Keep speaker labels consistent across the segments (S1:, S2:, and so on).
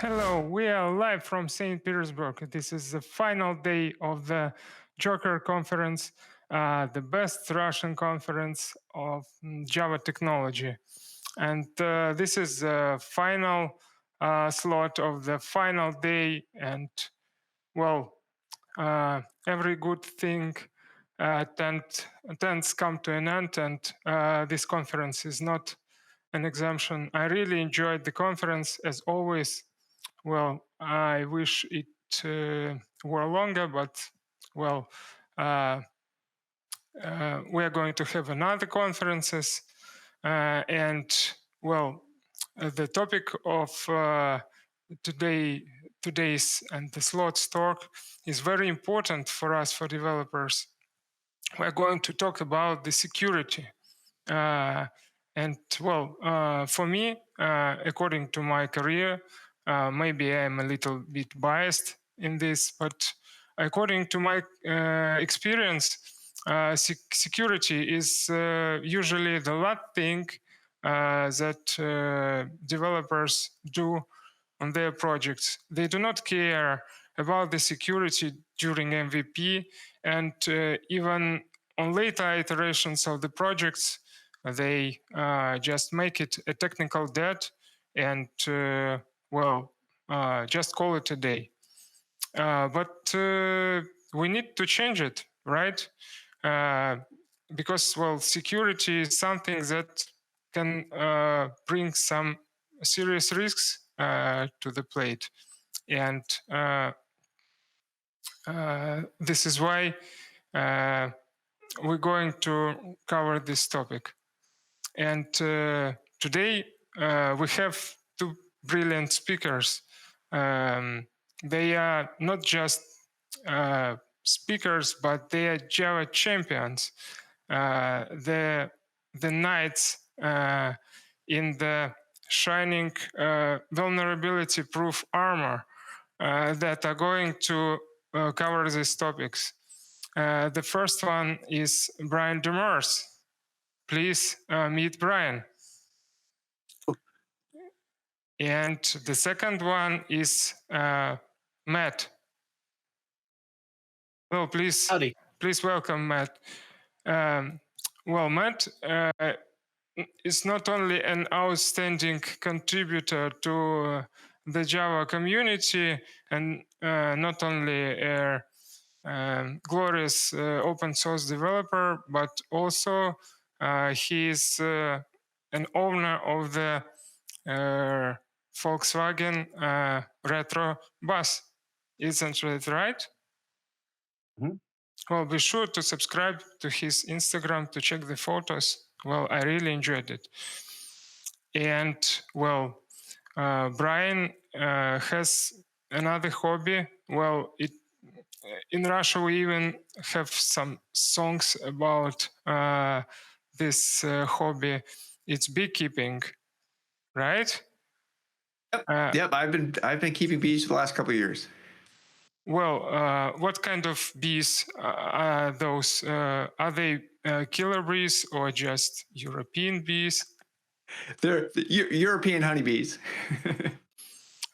S1: Hello, we are live from St. Petersburg. This is the final day of the Joker conference, the best Russian conference of Java technology. And this is the final slot of the final day. And well, every good thing tends come to an end, and this conference is not an exemption. I really enjoyed the conference as always. Well, I wish it were longer, but well, we are going to have another conferences, and well, the topic of today's and the slots talk is very important for us, for developers. We're going to talk about the security. And well, for me, according to my career, maybe I'm a little bit biased in this, but according to my experience, security is usually the last thing that developers do on their projects. They do not care about the security during MVP, and even on later iterations of the projects, they just make it a technical debt and well, just call it a day. But we need to change it, right? Because well, security is something that can bring some serious risks to the plate, and this is why we're going to cover this topic. And today we have two brilliant speakers. They are not just speakers, but they are Java champions. The knights in the shining vulnerability-proof armor that are going to cover these topics. The first one is Brian Demers. Please meet Brian. And the second one is Matt. Well, please,
S2: Howdy.
S1: Please welcome Matt. Well, Matt is not only an outstanding contributor to the Java community and not only a glorious open source developer, but also he is an owner of the Volkswagen retro bus. Isn't it right?
S2: Mm-hmm.
S1: Well, be sure to subscribe to his Instagram to check the photos. Well, I really enjoyed it. And well, Brian has another hobby. Well, in Russia, we even have some songs about this hobby. It's beekeeping, right?
S3: Yep. I've been keeping bees for the last couple of years.
S1: Well, what kind of bees are those? Are they killer bees or just European bees?
S3: They're European honeybees.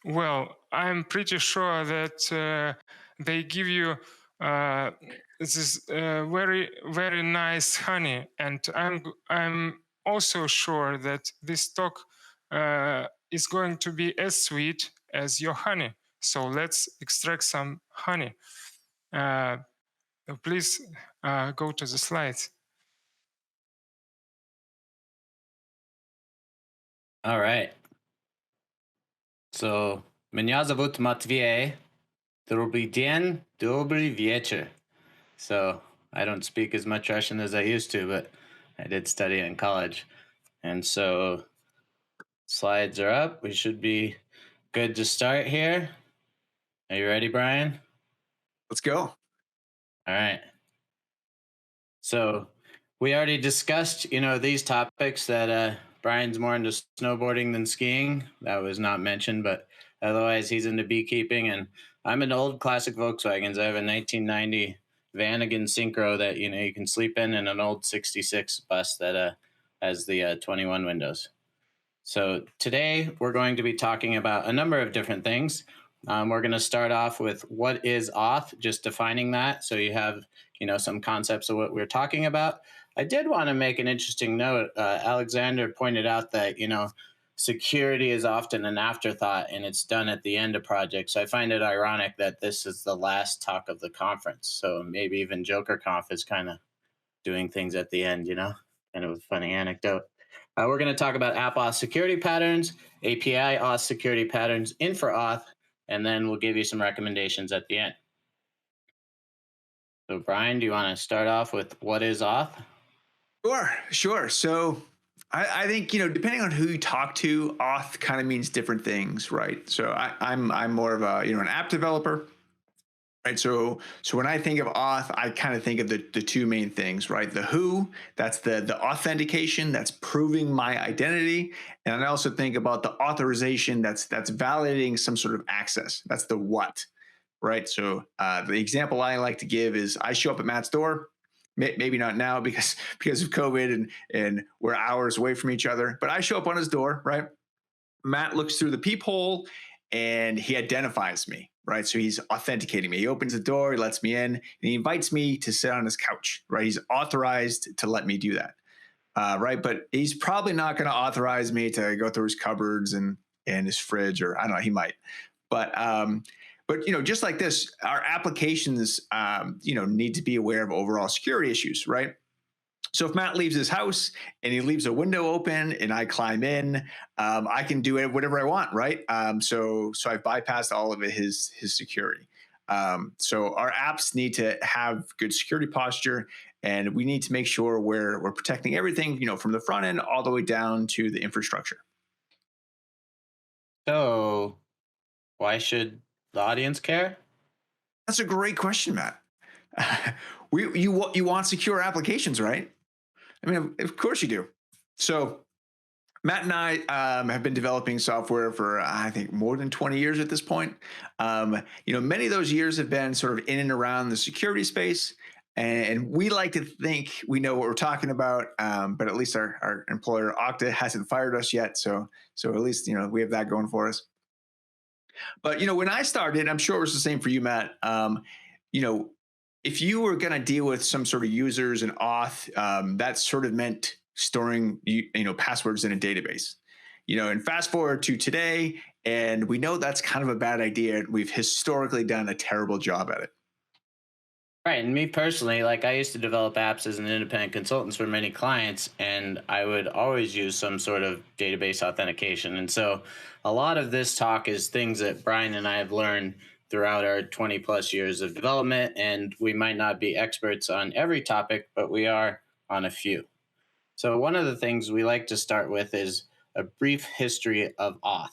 S1: Well, I'm pretty sure that they give you this very, very nice honey, and I'm also sure that this talk is going to be as sweet as your honey. So let's extract some honey. Please go to the slides.
S2: All right. So, меня зовут Matvey. Добрый день, добрый вечер. So, I don't speak as much Russian as I used to, but I did study it in college. And so, slides are up. We should be good to start here. Are you ready, Brian?
S3: Let's go.
S2: All right. So, we already discussed, these topics that Brian's more into snowboarding than skiing. That was not mentioned, but otherwise he's into beekeeping. And I'm into old classic Volkswagens. I have a 1990 Vanagon Synchro that, you can sleep in, and an old 66 bus that has the 21 windows. So today we're going to be talking about a number of different things. We're going to start off with what is auth, just defining that, so you have some concepts of what we're talking about. I did want to make an interesting note. Alexander pointed out that security is often an afterthought and it's done at the end of projects. I find it ironic that this is the last talk of the conference. So maybe even JokerConf is kind of doing things at the end, kind of a funny anecdote. We're going to talk about app auth security patterns, API auth security patterns, Infra auth, and then we'll give you some recommendations at the end. So Brian, do you want to start off with what is auth?
S3: Sure. So I think, depending on who you talk to, auth kind of means different things, right? So I'm more of a, an app developer. Right. So when I think of auth, I kind of think of the two main things, right? The who, that's the authentication, that's proving my identity. And I also think about the authorization, that's validating some sort of access. That's the what, right? So the example I like to give is I show up at Matt's door. Maybe not now because of COVID and we're hours away from each other, but I show up on his door, right? Matt looks through the peephole and he identifies me, right? So he's authenticating me. He opens the door, he lets me in, and he invites me to sit on his couch, right? He's authorized to let me do that, right? But he's probably not going to authorize me to go through his cupboards and his fridge, or I don't know, he might. But just like this, our applications, need to be aware of overall security issues, right? So if Matt leaves his house and he leaves a window open and I climb in, I can do it whatever I want, right? So I've bypassed all of his security. So our apps need to have good security posture, and we need to make sure we're protecting everything, from the front end all the way down to the infrastructure.
S2: So why should the audience care?
S3: That's a great question, Matt. You want secure applications, right? I mean, of course you do. So Matt and I have been developing software for, I think, more than 20 years at this point. Many of those years have been sort of in and around the security space. And we like to think we know what we're talking about, but at least our employer, Okta, hasn't fired us yet. So at least, we have that going for us. But, when I started, I'm sure it was the same for you, Matt. If you were going to deal with some sort of users and auth, that sort of meant storing passwords in a database. And fast forward to today, and we know that's kind of a bad idea. We've historically done a terrible job at it.
S2: Right. And me personally, I used to develop apps as an independent consultant for many clients, and I would always use some sort of database authentication. And so a lot of this talk is things that Brian and I have learned throughout our 20 plus years of development. And we might not be experts on every topic, but we are on a few. So one of the things we like to start with is a brief history of auth,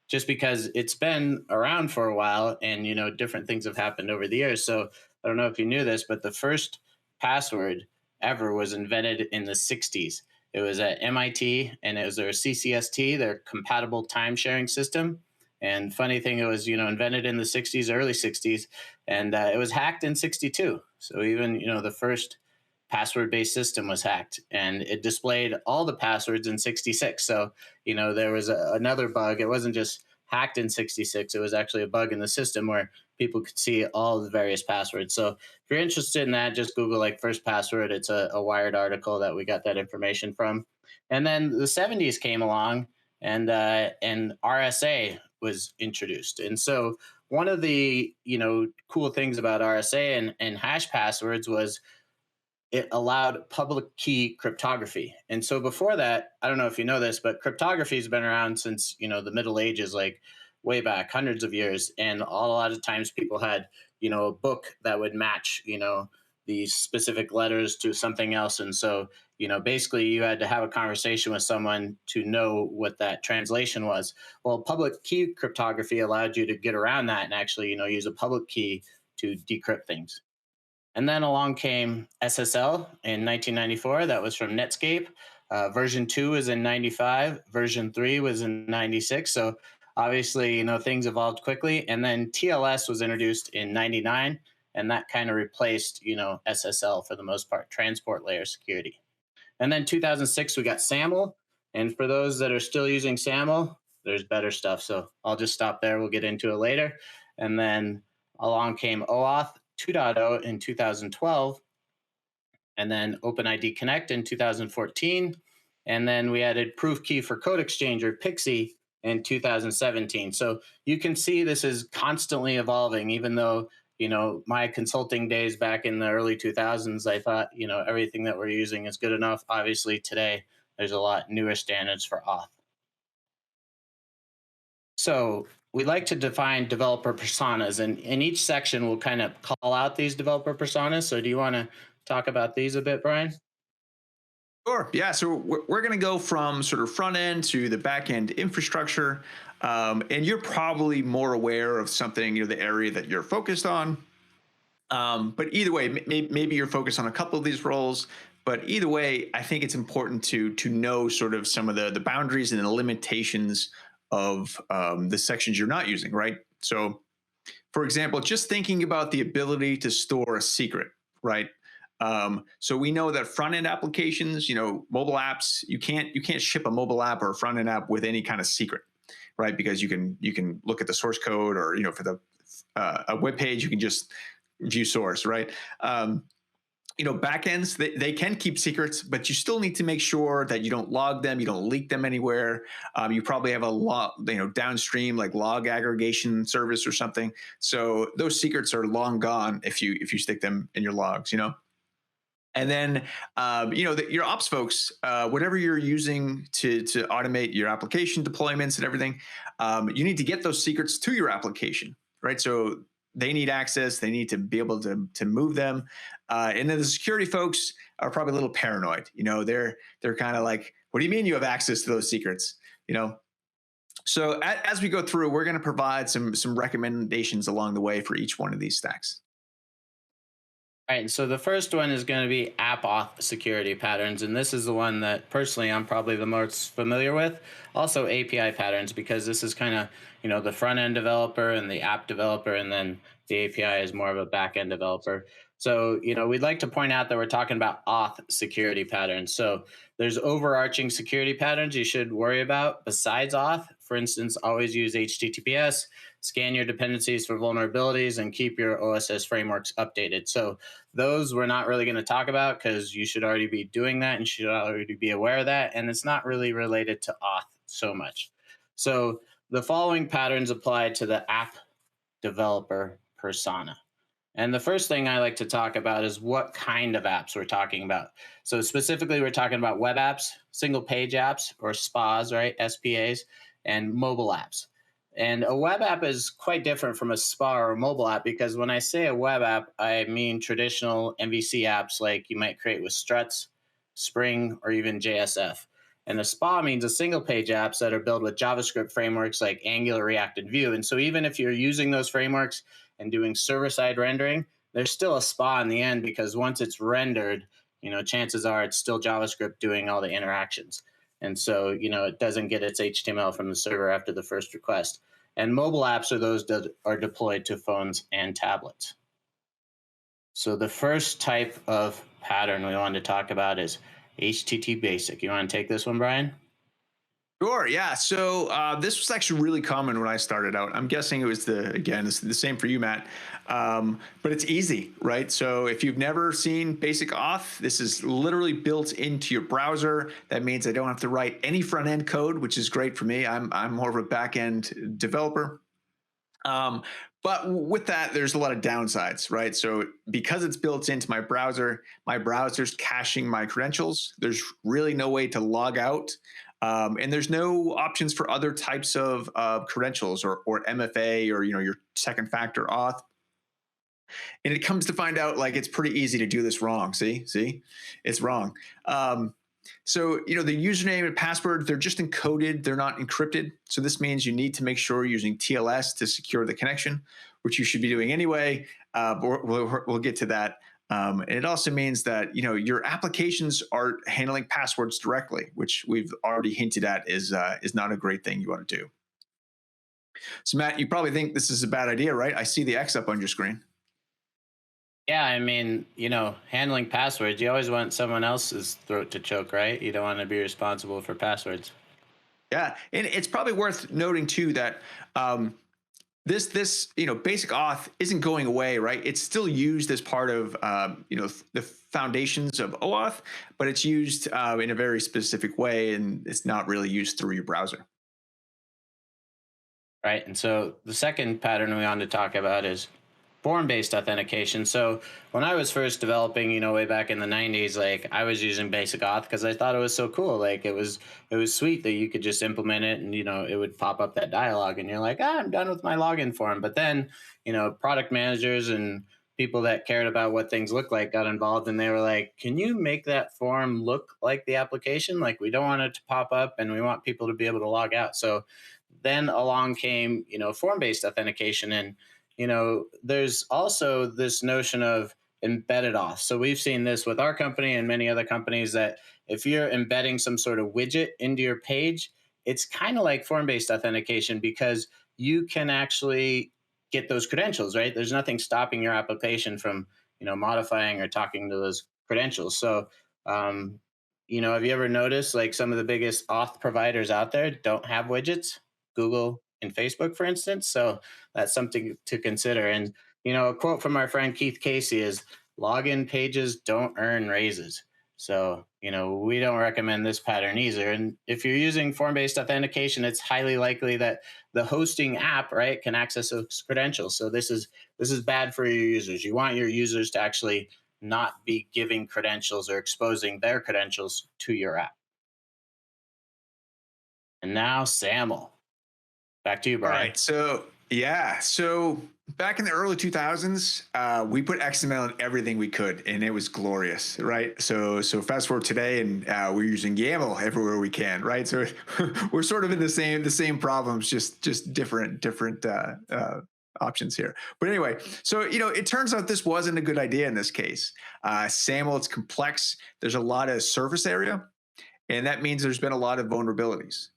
S2: just because it's been around for a while and, different things have happened over the years. So I don't know if you knew this, but the first password ever was invented in the 60s. It was at MIT, and it was their CCST, their compatible time sharing system. And funny thing, it was, invented in the 60s, early 60s, and it was hacked in 62. So even, the first password-based system was hacked, and it displayed all the passwords in 66. So, there was another bug. It wasn't just hacked in 66. It was actually a bug in the system where people could see all the various passwords. So if you're interested in that, just Google first password. It's a Wired article that we got that information from. And then the 70s came along, and RSA was introduced. And so one of the cool things about RSA and hash passwords was it allowed public key cryptography. And so before that, I don't know if you know this, but cryptography has been around since, the Middle Ages, way back, hundreds of years. And a lot of times people had, a book that would match, these specific letters to something else. And so, basically you had to have a conversation with someone to know what that translation was. Well, public key cryptography allowed you to get around that and actually, use a public key to decrypt things. And then along came SSL in 1994. That was from Netscape. Version 2 was in 95. Version 3 was in 96. So obviously, things evolved quickly. And then TLS was introduced in 99. And that kind of replaced, SSL for the most part, transport layer security. And then 2006, we got SAML. And for those that are still using SAML, there's better stuff. So I'll just stop there. We'll get into it later. And then along came OAuth 2.0 in 2012, and then OpenID Connect in 2014. And then we added Proof Key for Code Exchanger, Pixie, in 2017. So you can see this is constantly evolving, even though, my consulting days back in the early 2000s, I thought, everything that we're using is good enough. Obviously, today, there's a lot newer standards for auth. So we like to define developer personas, and in each section, we'll kind of call out these developer personas. So do you want to talk about these a bit, Brian?
S3: Sure. Yeah. So we're going to go from sort of front end to the back end infrastructure. And you're probably more aware of something, the area that you're focused on. But either way, maybe you're focused on a couple of these roles. But either way, I think it's important to know sort of some of the boundaries and the limitations of the sections you're not using, right? So, for example, just thinking about the ability to store a secret, right? So we know that front end applications, mobile apps, you can't ship a mobile app or a front end app with any kind of secret, right? Because you can look at the source code, or for the a web page, you can just view source, right? Backends, they can keep secrets, but you still need to make sure that you don't log them, you don't leak them anywhere. You probably have a log, downstream like log aggregation service or something. So those secrets are long gone if you stick them in your logs, And then, your ops folks, whatever you're using to automate your application deployments and everything, you need to get those secrets to your application, right? So they need access. They need to be able to move them. And then the security folks are probably a little paranoid. They're kind of like, what do you mean you have access to those secrets? So as we go through, we're going to provide some recommendations along the way for each one of these stacks.
S2: All right, so the first one is going to be app auth security patterns, and this is the one that personally I'm probably the most familiar with. Also API patterns, because this is kind of, the front end developer and the app developer, and then the API is more of a back end developer. So, we'd like to point out that we're talking about auth security patterns. So there's overarching security patterns you should worry about besides auth. For instance, always use HTTPS, scan your dependencies for vulnerabilities, and keep your OSS frameworks updated. So those we're not really going to talk about, because you should already be doing that and should already be aware of that. And it's not really related to auth so much. So the following patterns apply to the app developer persona. And the first thing I like to talk about is what kind of apps we're talking about. So specifically, we're talking about web apps, single page apps, or SPAs, right? SPAs, and mobile apps. And a web app is quite different from a SPA or a mobile app, because when I say a web app, I mean traditional MVC apps like you might create with Struts, Spring, or even JSF. And a SPA means a single page apps that are built with JavaScript frameworks like Angular, React, and Vue. And so even if you're using those frameworks and doing server-side rendering, there's still a SPA in the end, because once it's rendered, chances are it's still JavaScript doing all the interactions. And so, it doesn't get its HTML from the server after the first request. And mobile apps are those that are deployed to phones and tablets. So the first type of pattern we want to talk about is HTTP basic. You want to take this one, Brian?
S3: Sure. Yeah. So this was actually really common when I started out. I'm guessing it was it's the same for you, Matt. But it's easy, right? So if you've never seen basic auth, this is literally built into your browser. That means I don't have to write any front end code, which is great for me. I'm more of a back end developer. But with that, there's a lot of downsides, right? So because it's built into my browser's caching my credentials. There's really no way to log out. And there's no options for other types of credentials or MFA or your second factor auth. And it comes to find out like it's pretty easy to do this wrong. See, it's wrong. So the username and password, they're just encoded. They're not encrypted. So this means you need to make sure you're using TLS to secure the connection, which you should be doing anyway. We'll get to that. And it also means that your applications are handling passwords directly, which we've already hinted at is not a great thing you want to do. So Matt, you probably think this is a bad idea, right? I see the X up on your screen.
S2: Yeah, I mean, handling passwords, you always want someone else's throat to choke, right? You don't want to be responsible for passwords.
S3: Yeah, and it's probably worth noting too that this basic auth isn't going away, right? It's still used as part of the foundations of OAuth, but it's used in a very specific way, and it's not really used through your browser.
S2: Right. And so the second pattern we want to talk about is form-based authentication. So when I was first developing, way back in the 90s, like I was using basic auth because I thought it was so cool. Like it was sweet that you could just implement it and it would pop up that dialogue and you're like, I'm done with my login form. But then, product managers and people that cared about what things look like got involved and they were like, can you make that form look like the application? Like we don't want it to pop up and we want people to be able to log out. So then along came, form-based authentication. And, there's also this notion of embedded auth. So we've seen this with our company and many other companies that if you're embedding some sort of widget into your page, it's kind of like form-based authentication because you can actually get those credentials, right? There's nothing stopping your application from, modifying or talking to those credentials. So, have you ever noticed like some of the biggest auth providers out there don't have widgets? Google and Facebook, for instance. So that's something to consider. And, a quote from our friend Keith Casey is login pages don't earn raises. So, we don't recommend this pattern either. And if you're using form-based authentication, it's highly likely that the hosting app, right, can access those credentials. So this is bad for your users. You want your users to actually not be giving credentials or exposing their credentials to your app. And now SAML. Back to you,
S3: All
S2: Brian.
S3: right. So yeah. So back in the early 2000s, we put XML in everything we could, and it was glorious, right? So fast forward today, and we're using YAML everywhere we can, right? So we're sort of in the same problems, just different options here. But anyway, so it turns out this wasn't a good idea in this case. SAML, it's complex. There's a lot of surface area, and that means there's been a lot of vulnerabilities.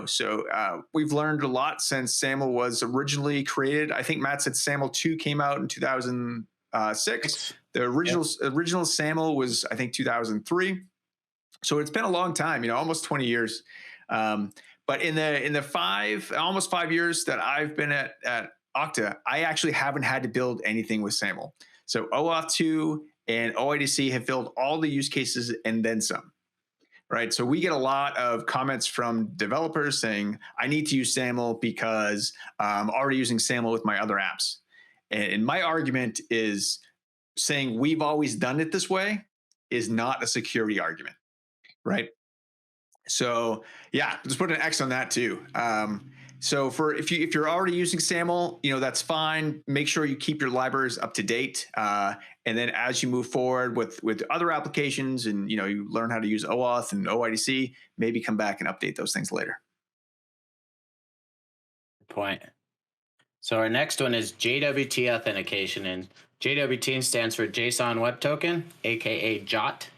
S3: So we've learned a lot since SAML was originally created. I think Matt said SAML 2 came out in 2006. The original SAML was, I think, 2003. So it's been a long time, almost 20 years. But in the almost 5 years that I've been at Okta, I actually haven't had to build anything with SAML. So OAuth 2 and OIDC have filled all the use cases and then some. Right. So we get a lot of comments from developers saying, I need to use SAML because I'm already using SAML with my other apps. And my argument is saying we've always done it this way is not a security argument. Right. So yeah, just put an X on that too. So if you're already using SAML, that's fine. Make sure you keep your libraries up to date, and then as you move forward with other applications, and you learn how to use OAuth and OIDC, maybe come back and update those things later.
S2: Good point. So our next one is JWT authentication, and JWT stands for JSON Web Token, aka JOT.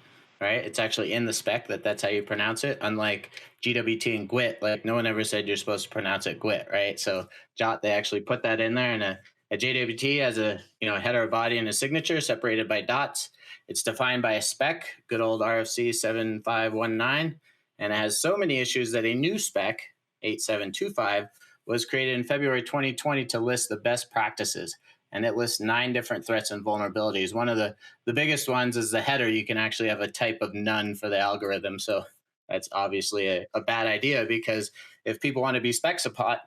S2: Right? It's actually in the spec that's how you pronounce it. Unlike GWT and GWT, like no one ever said you're supposed to pronounce it GWT, right? So JOT, they actually put that in there, and a JWT has a header, a body, and a signature separated by dots. It's defined by a spec, good old RFC 7519, and it has so many issues that a new spec 8725 was created in February 2020 to list the best practices. And it lists 9 different threats and vulnerabilities. One of the biggest ones is the header. You can actually have a type of none for the algorithm. So that's obviously a bad idea, because if people want to be spec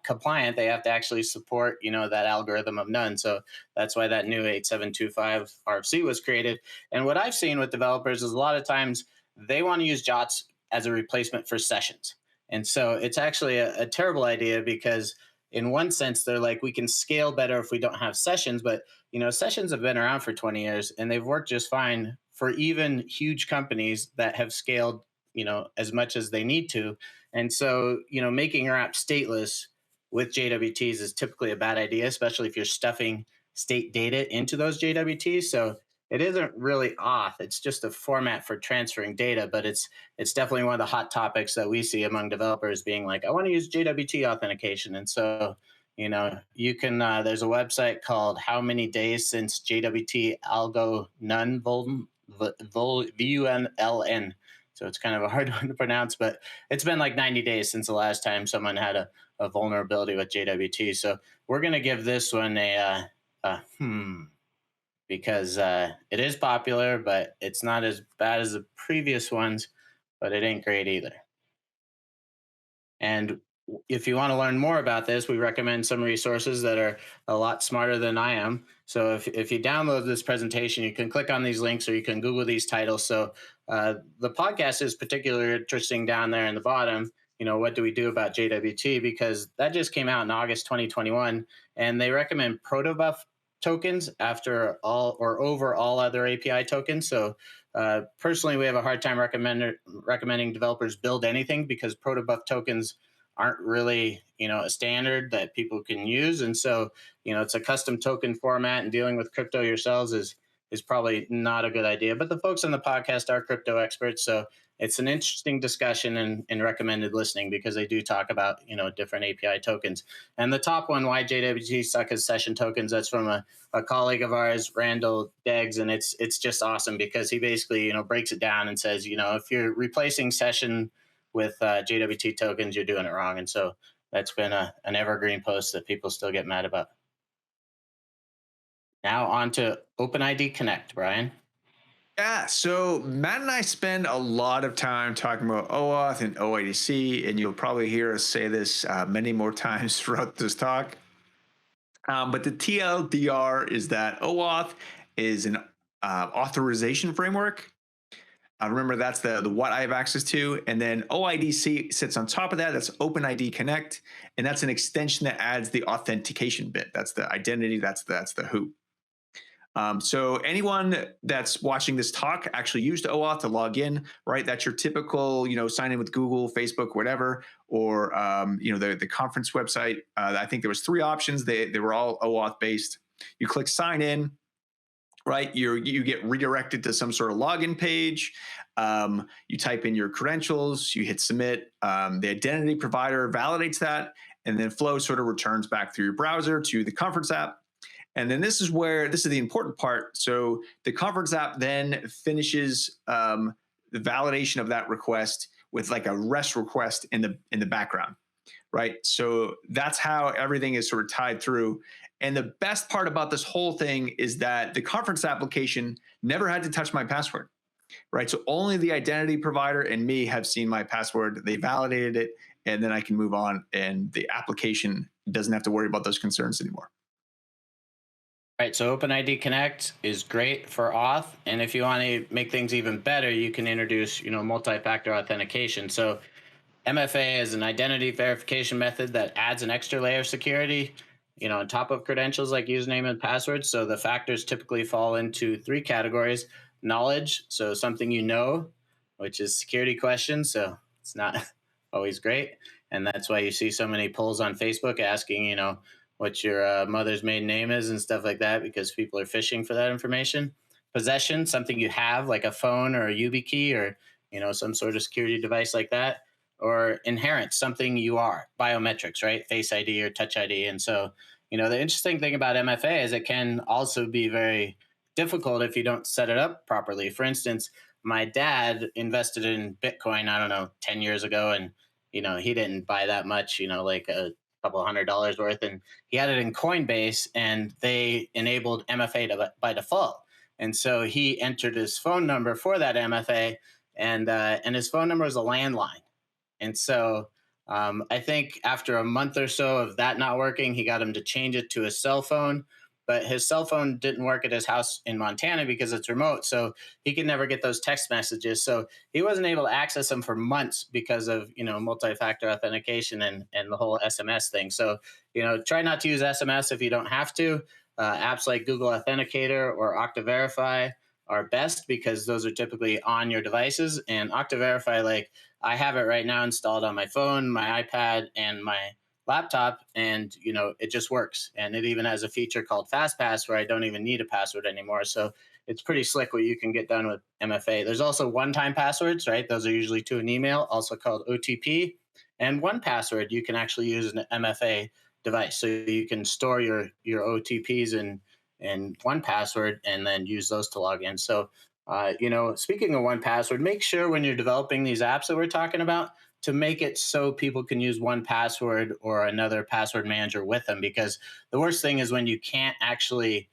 S2: compliant, they have to actually support, that algorithm of none. So that's why that new 8725 RFC was created. And what I've seen with developers is a lot of times they want to use JOTs as a replacement for sessions. And so it's actually a terrible idea, because in one sense, they're like, we can scale better if we don't have sessions, but sessions have been around for 20 years and they've worked just fine for even huge companies that have scaled, as much as they need to. And so, making your app stateless with JWTs is typically a bad idea, especially if you're stuffing state data into those JWTs. So it isn't really auth. It's just a format for transferring data, but it's definitely one of the hot topics that we see among developers being like, I want to use JWT authentication. And so, you can, there's a website called How Many Days Since JWT Algo None VUNLN. So it's kind of a hard one to pronounce, but it's been like 90 days since the last time someone had a vulnerability with JWT. So we're going to give this one because it is popular, but it's not as bad as the previous ones, but it ain't great either. And if you want to learn more about this, we recommend some resources that are a lot smarter than I am. So if you download this presentation, you can click on these links or you can Google these titles. So the podcast is particularly interesting down there in the bottom. What do we do about JWT? Because that just came out in August 2021, and they recommend protobuf tokens after all or over all other API tokens. So personally, we have a hard time recommending developers build anything because protobuf tokens aren't really, a standard that people can use. And so, it's a custom token format, and dealing with crypto yourselves is probably not a good idea. But the folks on the podcast are crypto experts. So it's an interesting discussion and recommended listening because they do talk about, different API tokens. And the top one, why JWT suck as session tokens, that's from a colleague of ours, Randall Deggs, and it's just awesome because he basically, breaks it down and says, if you're replacing session with JWT tokens, you're doing it wrong. And so that's been an evergreen post that people still get mad about. Now on to OpenID Connect, Brian.
S3: Yeah, so Matt and I spend a lot of time talking about OAuth and OIDC, and you'll probably hear us say this many more times throughout this talk. But the TLDR is that OAuth is an authorization framework. Remember, that's the what I have access to. And then OIDC sits on top of that. That's OpenID Connect. And that's an extension that adds the authentication bit. That's the identity. That's the who. So anyone that's watching this talk actually used OAuth to log in, right? That's your typical, sign in with Google, Facebook, whatever, or the conference website. I think there was 3 options. They were all OAuth based. You click sign in, right? You get redirected to some sort of login page. You type in your credentials. You hit submit. The identity provider validates that, and then Flow sort of returns back through your browser to the conference app. And then this is the important part. So the conference app then finishes the validation of that request with like a REST request in the background, right? So that's how everything is sort of tied through. And the best part about this whole thing is that the conference application never had to touch my password, right? So only the identity provider and me have seen my password. They validated it, and then I can move on, and the application doesn't have to worry about those concerns anymore.
S2: All right, so OpenID Connect is great for auth, and if you want to make things even better, you can introduce, multi-factor authentication. So MFA is an identity verification method that adds an extra layer of security, on top of credentials like username and password. So the factors typically fall into 3 categories: knowledge, so something which is security questions, so it's not always great, and that's why you see so many polls on Facebook asking, what your mother's maiden name is and stuff like that, because people are fishing for that information. Possession, something you have, like a phone or a YubiKey or, some sort of security device like that. Or inherent, something you are, biometrics, right? Face ID or Touch ID. And so, the interesting thing about MFA is it can also be very difficult if you don't set it up properly. For instance, my dad invested in Bitcoin, I don't know, 10 years ago. And, he didn't buy that much, like a couple $100 worth, and he had it in Coinbase, and they enabled MFA by default. And so he entered his phone number for that MFA, and his phone number was a landline. And so I think after a month or so of that not working, he got him to change it to his cell phone. But his cell phone didn't work at his house in Montana because it's remote. So he could never get those text messages. So he wasn't able to access them for months because of, multi-factor authentication and the whole SMS thing. So, try not to use SMS if you don't have to. Apps like Google Authenticator or Okta Verify are best because those are typically on your devices. And Okta Verify, like I have it right now installed on my phone, my iPad, and my laptop, and it just works. And it even has a feature called FastPass where I don't even need a password anymore. So it's pretty slick what you can get done with MFA. There's also one-time passwords, right? Those are usually to an email, also called OTP. And 1Password you can actually use an MFA device. So you can store your OTPs in 1Password and then use those to log in. So, speaking of 1Password, make sure when you're developing these apps that we're talking about to make it so people can use 1Password or another password manager with them. Because the worst thing is when you can't actually,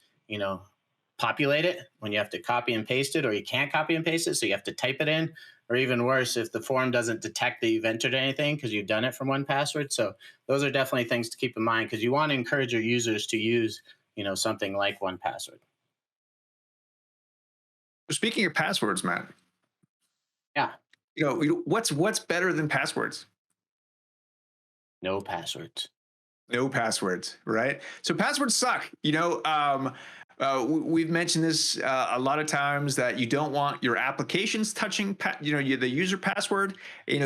S2: populate it, when you have to copy and paste it, or you can't copy and paste it, so you have to type it in, or even worse, if the form doesn't detect that you've entered anything because you've done it from 1Password. So those are definitely things to keep in mind, because you want to encourage your users to use, something like 1Password.
S3: Speaking of passwords, Matt,
S2: Yeah,
S3: what's better than passwords?
S2: no passwords.
S3: No passwords, right? So passwords suck. We've mentioned this a lot of times, that you don't want your applications touching, the user password.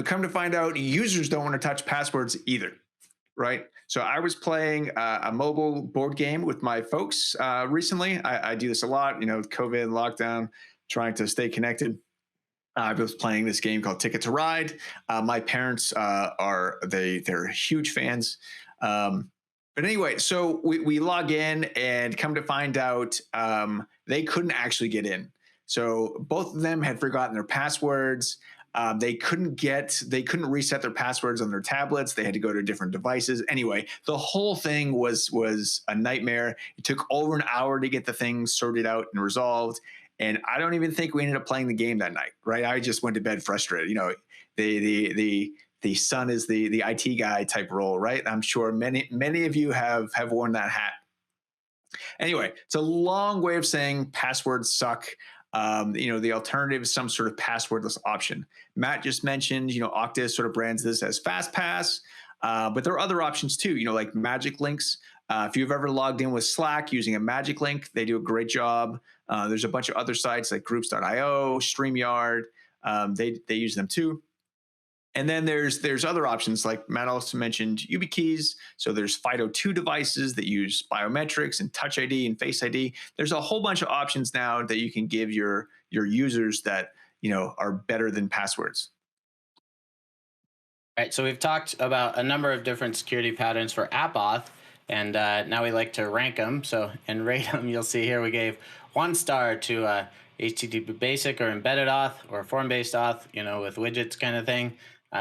S3: Come to find out, users don't want to touch passwords either, right? So I was playing a mobile board game with my folks recently. I do this a lot, with COVID lockdown, trying to stay connected. I was playing this game called Ticket to Ride. My parents they're huge fans. But anyway, so we log in and come to find out they couldn't actually get in. So both of them had forgotten their passwords. They couldn't reset their passwords on their tablets. They had to go to different devices. Anyway, the whole thing was a nightmare. It took over an hour to get the thing sorted out and resolved. And I don't even think we ended up playing the game that night, right? I just went to bed frustrated. The son is the IT guy type role, right? I'm sure many of you have worn that hat. Anyway, it's a long way of saying passwords suck. The alternative is some sort of passwordless option. Matt just mentioned, Okta sort of brands this as FastPass, but there are other options too, like magic links. If you've ever logged in with Slack using a magic link, they do a great job. There's a bunch of other sites like groups.io, StreamYard. They use them too. And then there's other options, like Matt also mentioned, YubiKeys. So there's FIDO2 devices that use biometrics and Touch ID and Face ID. There's a whole bunch of options now that you can give your users that are better than passwords.
S2: All right, so we've talked about a number of different security patterns for app auth, and now we like to rank them. So in rate them, you'll see here we gave 1 star to HTTP basic or embedded auth or form-based auth, with widgets kind of thing.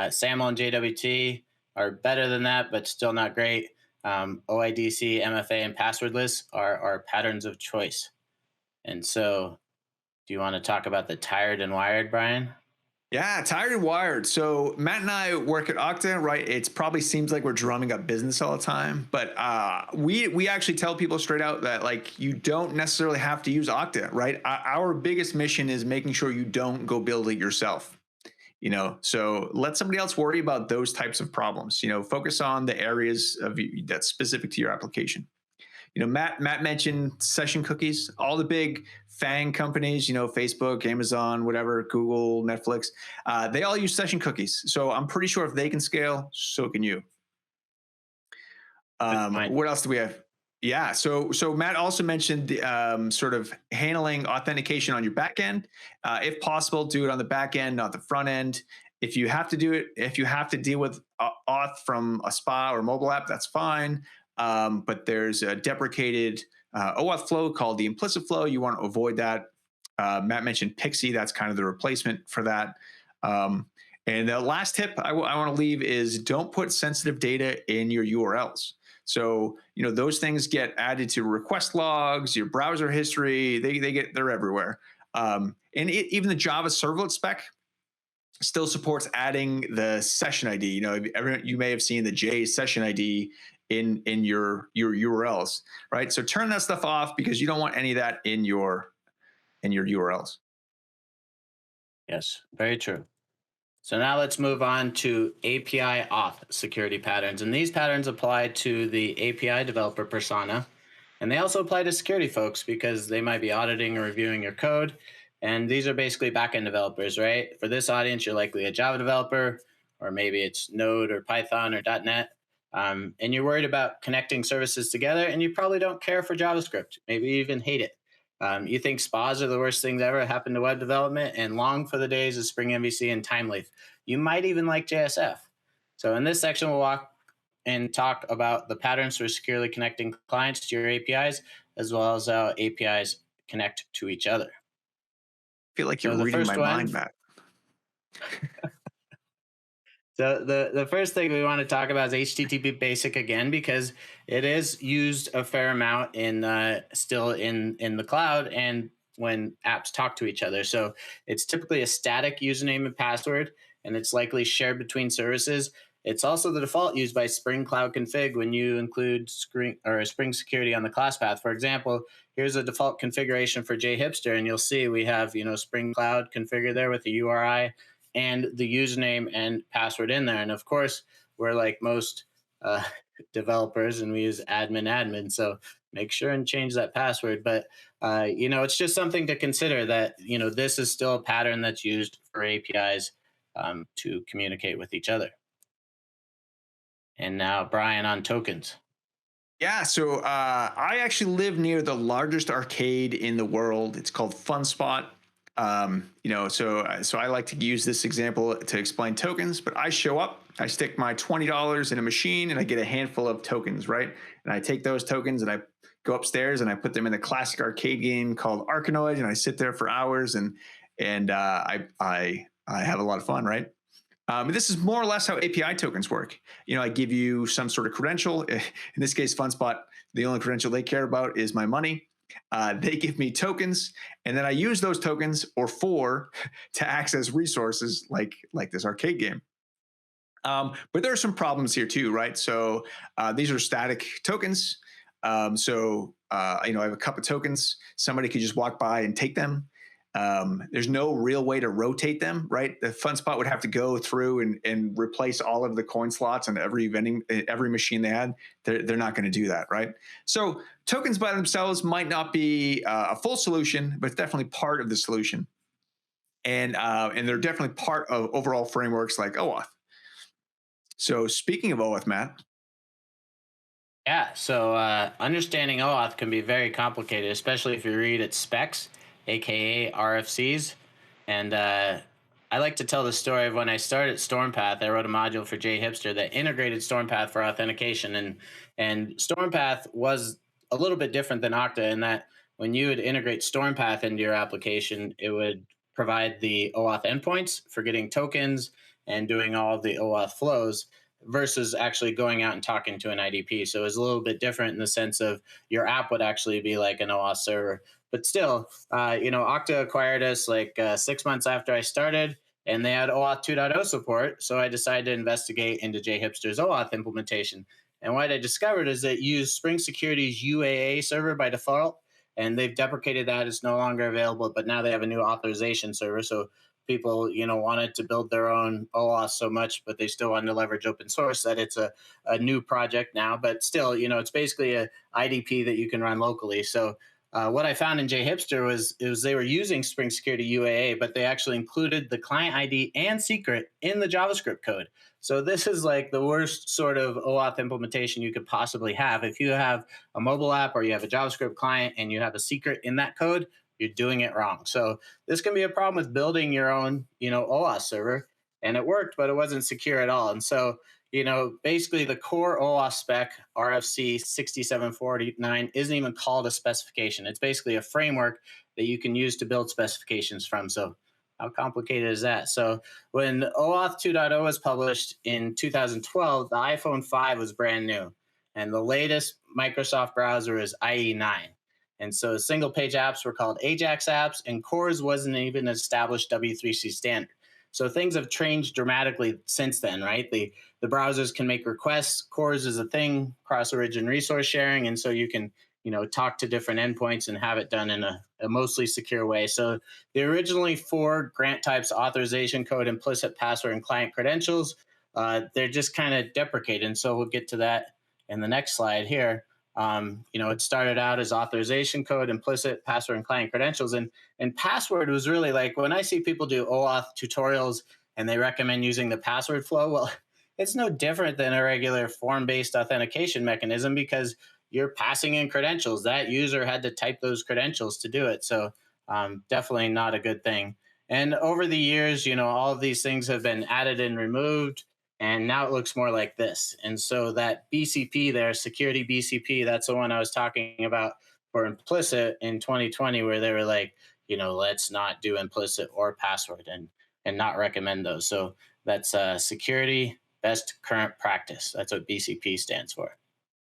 S2: SAML and JWT are better than that, but still not great. OIDC, MFA, and passwordless are patterns of choice. And so, do you want to talk about the tired and wired, Brian?
S3: Yeah, tired and wired. So Matt and I work at Okta, right? It probably seems like we're drumming up business all the time, but we actually tell people straight out that you don't necessarily have to use Okta, right? Our biggest mission is making sure you don't go build it yourself. So let somebody else worry about those types of problems. Focus on the areas that's specific to your application. Matt mentioned session cookies. All the big FANG companies, Facebook, Amazon, whatever, Google, Netflix, they all use session cookies. So I'm pretty sure if they can scale, so can you. What else do we have? Yeah. So Matt also mentioned sort of handling authentication on your back end. If possible, do it on the back end, not the front end. If you have to deal with auth from a SPA or mobile app, that's fine. But there's a deprecated OAuth flow called the implicit flow. You want to avoid that. Matt mentioned Pixie. That's kind of the replacement for that. And the last tip I want to leave is don't put sensitive data in your URLs. So, those things get added to request logs, your browser history, they're everywhere. Even the Java servlet spec still supports adding the session ID. You may have seen the J session ID in your URLs, right? So turn that stuff off because you don't want any of that in your URLs.
S2: Yes, very true. So now let's move on to API auth security patterns. And these patterns apply to the API developer persona. And they also apply to security folks because they might be auditing or reviewing your code. And these are basically backend developers, right? For this audience, you're likely a Java developer, or maybe it's Node or Python or .NET. And you're worried about connecting services together, and you probably don't care for JavaScript. Maybe you even hate it. You think SPAs are the worst things ever happened to web development and long for the days of Spring MVC and Timeleaf. You might even like JSF. So in this section, we'll walk and talk about the patterns for securely connecting clients to your APIs, as well as how APIs connect to each other.
S3: I feel like
S2: So
S3: you're
S2: the
S3: reading
S2: first
S3: my
S2: one,
S3: mind, Matt.
S2: so the first thing we want to talk about is HTTP basic again, because it is used a fair amount in still in the cloud and when apps talk to each other. So it's typically a static username and password, and it's likely shared between services. It's also the default used by Spring Cloud Config when you include Spring Security on the class path. For example, here's a default configuration for JHipster, and you'll see we have Spring Cloud configured there with the URI and the username and password in there. And of course, we're like most uh, developers, and we use admin. So make sure and change that password. But it's just something to consider that this is still a pattern that's used for APIs to communicate with each other. And now, Brian, on tokens.
S3: Yeah, so I actually live near the largest arcade in the world. It's called FunSpot. So I like to use this example to explain tokens. But I show up, I stick my $20 in a machine, and I get a handful of tokens, right? And I take those tokens and I go upstairs and I put them in a classic arcade game called Arkanoid, and I sit there for hours and I have a lot of fun, right? This is more or less how API tokens work. I give you some sort of credential. In this case, FunSpot, the only credential they care about is my money. They give me tokens, and then I use those tokens or four to access resources like this arcade game. But there are some problems here too, right? So these are static tokens. I have a couple of tokens. Somebody could just walk by and take them. There's no real way to rotate them, right? The FunSpot would have to go through and replace all of the coin slots on every machine they had. They're not going to do that, right? So tokens by themselves might not be a full solution, but it's definitely part of the solution. And they're definitely part of overall frameworks like OAuth. So speaking of OAuth, Matt.
S2: Yeah, so understanding OAuth can be very complicated, especially if you read its specs, aka RFCs. And I like to tell the story of when I started Stormpath. I wrote a module for JHipster that integrated Stormpath for authentication, and Stormpath was a little bit different than Okta in that when you would integrate Stormpath into your application, it would provide the OAuth endpoints for getting tokens and doing all of the OAuth flows versus actually going out and talking to an IDP. So it was a little bit different in the sense of your app would actually be like an OAuth server. But still, Okta acquired us like 6 months after I started, and they had OAuth 2.0 support. So I decided to investigate into JHipster's OAuth implementation. And what I discovered is that it used Spring Security's UAA server by default, and they've deprecated that. It's no longer available, but now they have a new authorization server. So people, wanted to build their own OAuth so much, but they still wanted to leverage open source that it's a new project now. But still, it's basically a IDP that you can run locally. So what I found in JHipster was they were using Spring Security UAA, but they actually included the client ID and secret in the JavaScript code. So this is like the worst sort of OAuth implementation you could possibly have. If you have a mobile app or you have a JavaScript client and you have a secret in that code, you're doing it wrong. So this can be a problem with building your own, OAuth server. And it worked, but it wasn't secure at all. And so, basically the core OAuth spec, RFC 6749, isn't even called a specification. It's basically a framework that you can use to build specifications from. So how complicated is that? So when OAuth 2.0 was published in 2012, the iPhone 5 was brand new. And the latest Microsoft browser is IE9. And so single page apps were called Ajax apps, and CORS wasn't even an established W3C standard. So things have changed dramatically since then, right? The browsers can make requests. CORS is a thing, cross-origin resource sharing, and so you can talk to different endpoints and have it done in a mostly secure way. So the originally 4 grant types, authorization code, implicit password, and client credentials, they're just kind of deprecated. And so we'll get to that in the next slide here. It started out as authorization code, implicit password, and client credentials. And password was really like when I see people do OAuth tutorials and they recommend using the password flow, well, it's no different than a regular form-based authentication mechanism because you're passing in credentials. That user had to type those credentials to do it. So definitely not a good thing. And over the years, all of these things have been added and removed. And now it looks more like this. And so that BCP there, security BCP, that's the one I was talking about for implicit in 2020, where they were like, let's not do implicit or password and not recommend those. So that's security best current practice. That's what BCP stands for.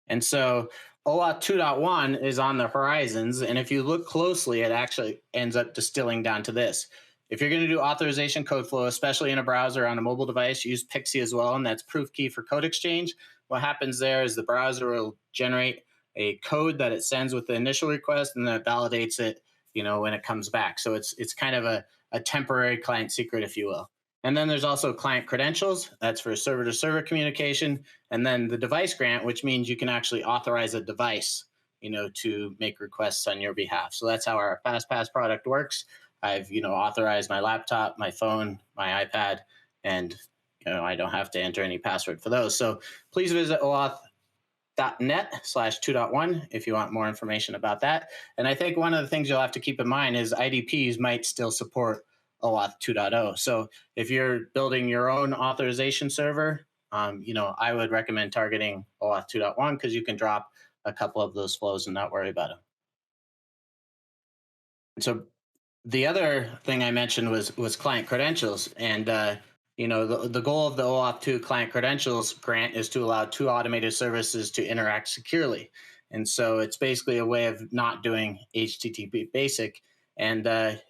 S2: And so OAuth 2.1 is on the horizons. And if you look closely, it actually ends up distilling down to this. If you're going to do authorization code flow, especially in a browser on a mobile device, use Pixie as well, and that's proof key for code exchange. What happens there is the browser will generate a code that it sends with the initial request, and then it validates it, when it comes back. So it's kind of a temporary client secret, if you will. And then there's also client credentials. That's for server-to-server communication. And then the device grant, which means you can actually authorize a device, to make requests on your behalf. So that's how our FastPass product works. I've, authorized my laptop, my phone, my iPad, and, I don't have to enter any password for those. So please visit auth.net/2.1 if you want more information about that. And I think one of the things you'll have to keep in mind is IDPs might still support OAuth 2.0. So if you're building your own authorization server, I would recommend targeting OAuth 2.1 because you can drop a couple of those flows and not worry about them. And so the other thing I mentioned was client credentials, and the goal of the OAuth 2 client credentials grant is to allow two automated services to interact securely, and so it's basically a way of not doing HTTP basic, and it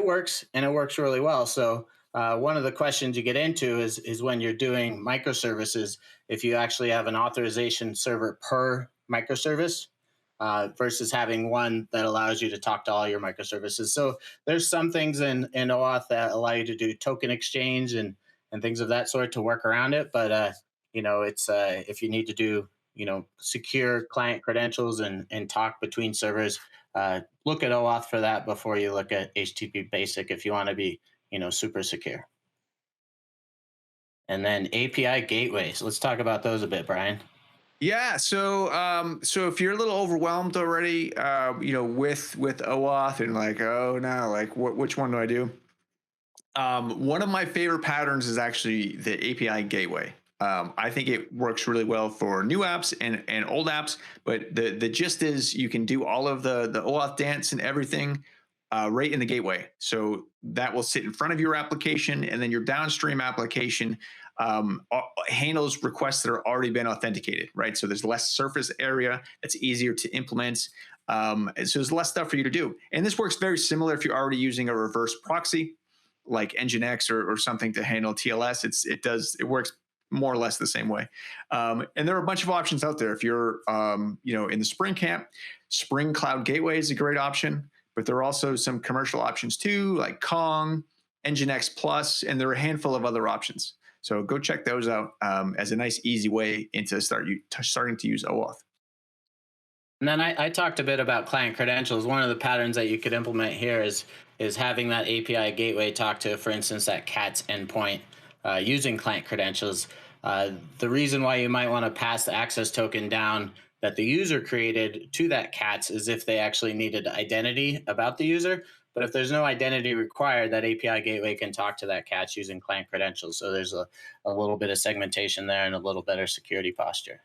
S2: works, and it works really well. So one of the questions you get into is when you're doing microservices, if you actually have an authorization server per microservice. Versus having one that allows you to talk to all your microservices. So there's some things in OAuth that allow you to do token exchange and things of that sort to work around it. But it's if you need to do secure client credentials and talk between servers, look at OAuth for that before you look at HTTP basic if you want to be super secure. And then API gateways. Let's talk about those a bit, Brian.
S3: Yeah, so if you're a little overwhelmed already, with OAuth and like, oh no, like which one do I do? One of my favorite patterns is actually the API gateway. I think it works really well for new apps and old apps, but the gist is you can do all of the OAuth dance and everything right in the gateway. So that will sit in front of your application, and then your downstream application handles requests that are already been authenticated, right? So there's less surface area. That's easier to implement. So there's less stuff for you to do. And this works very similar if you're already using a reverse proxy like Nginx or something to handle TLS. It works more or less the same way. And there are a bunch of options out there. If you're in the Spring camp, Spring Cloud Gateway is a great option, but there are also some commercial options too, like Kong, Nginx Plus, and there are a handful of other options. So go check those out as a nice, easy way into starting to use OAuth.
S2: And then I talked a bit about client credentials. One of the patterns that you could implement here is having that API gateway talk to, for instance, that CATS endpoint using client credentials. The reason why you might want to pass the access token down that the user created to that CATS is if they actually needed identity about the user. But if there's no identity required, that API gateway can talk to that CATS using client credentials. So there's a little bit of segmentation there and a little better security posture.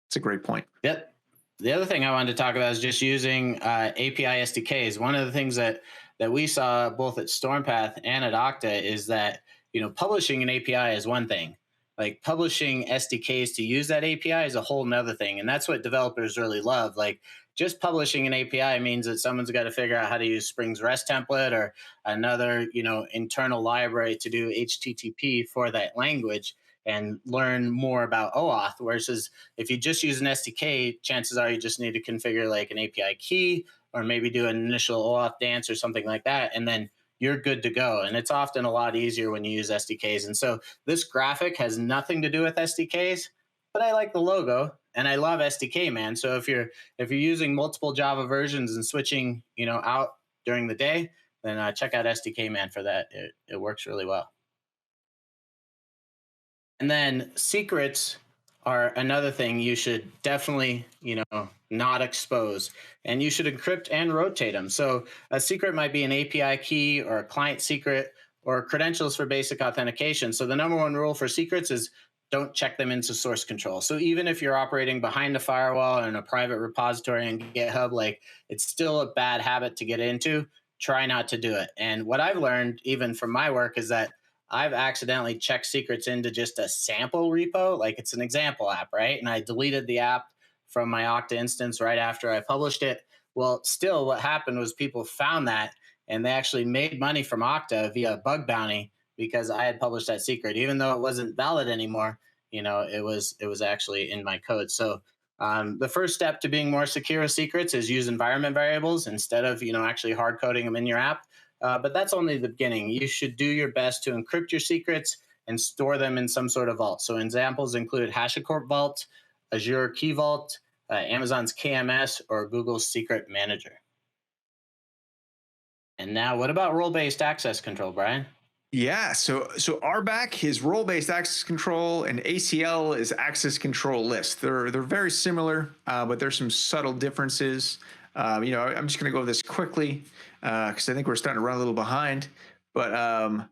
S3: It's a great point.
S2: Yep. The other thing I wanted to talk about is just using API SDKs. One of the things that we saw both at Stormpath and at Okta is that publishing an API is one thing. Like publishing SDKs to use that API is a whole nother thing. And that's what developers really love. Like just publishing an API means that someone's got to figure out how to use Spring's REST template or another internal library to do HTTP for that language and learn more about OAuth. Versus if you just use an SDK, chances are you just need to configure like an API key or maybe do an initial OAuth dance or something like that. And then you're good to go. And it's often a lot easier when you use SDKs. And so this graphic has nothing to do with SDKs, but I like the logo and I love SDK, man. So if you're using multiple Java versions and switching, out during the day, then check out SDK, man, for that. It works really well. And then secrets are another thing you should definitely, not expose. And you should encrypt and rotate them. So a secret might be an API key or a client secret or credentials for basic authentication. So the number one rule for secrets is don't check them into source control. So even if you're operating behind a firewall in a private repository in GitHub, like it's still a bad habit to get into. Try not to do it. And what I've learned, even from my work, is that I've accidentally checked secrets into just a sample repo, like it's an example app, right? And I deleted the app from my Okta instance right after I published it. Well, still, what happened was people found that and they actually made money from Okta via bug bounty because I had published that secret, even though it wasn't valid anymore. It was actually in my code. So the first step to being more secure with secrets is use environment variables instead of actually hard coding them in your app. But that's only the beginning. You should do your best to encrypt your secrets and store them in some sort of vault. So examples include HashiCorp Vault, Azure Key Vault, Amazon's KMS, or Google's Secret Manager. And now, what about role-based access control, Brian?
S3: Yeah, so RBAC is role-based access control, and ACL is access control list. They're very similar, but there's some subtle differences. I'm just going to go over this quickly because I think we're starting to run a little behind. But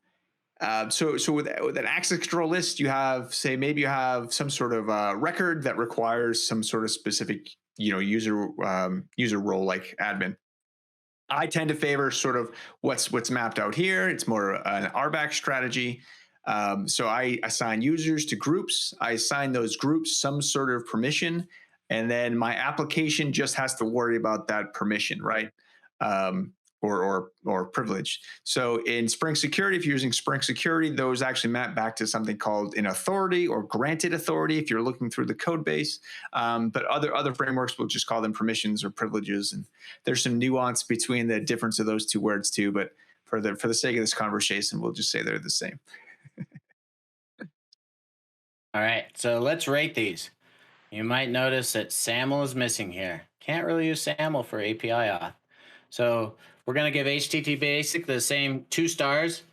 S3: so with an access control list, you have maybe you have some sort of record that requires some sort of specific user role like admin. I tend to favor sort of what's mapped out here. It's more an RBAC strategy. So I assign users to groups. I assign those groups some sort of permission, and then my application just has to worry about that permission, right? Or privilege. So in Spring Security, if you're using Spring Security, those actually map back to something called an authority or granted authority if you're looking through the code base. But other frameworks will just call them permissions or privileges. And there's some nuance between the difference of those two words too. But for the sake of this conversation, we'll just say they're the same.
S2: All right, so let's rate these. You might notice that SAML is missing here. Can't really use SAML for API auth. So we're going to give HTTP Basic the same 2 stars.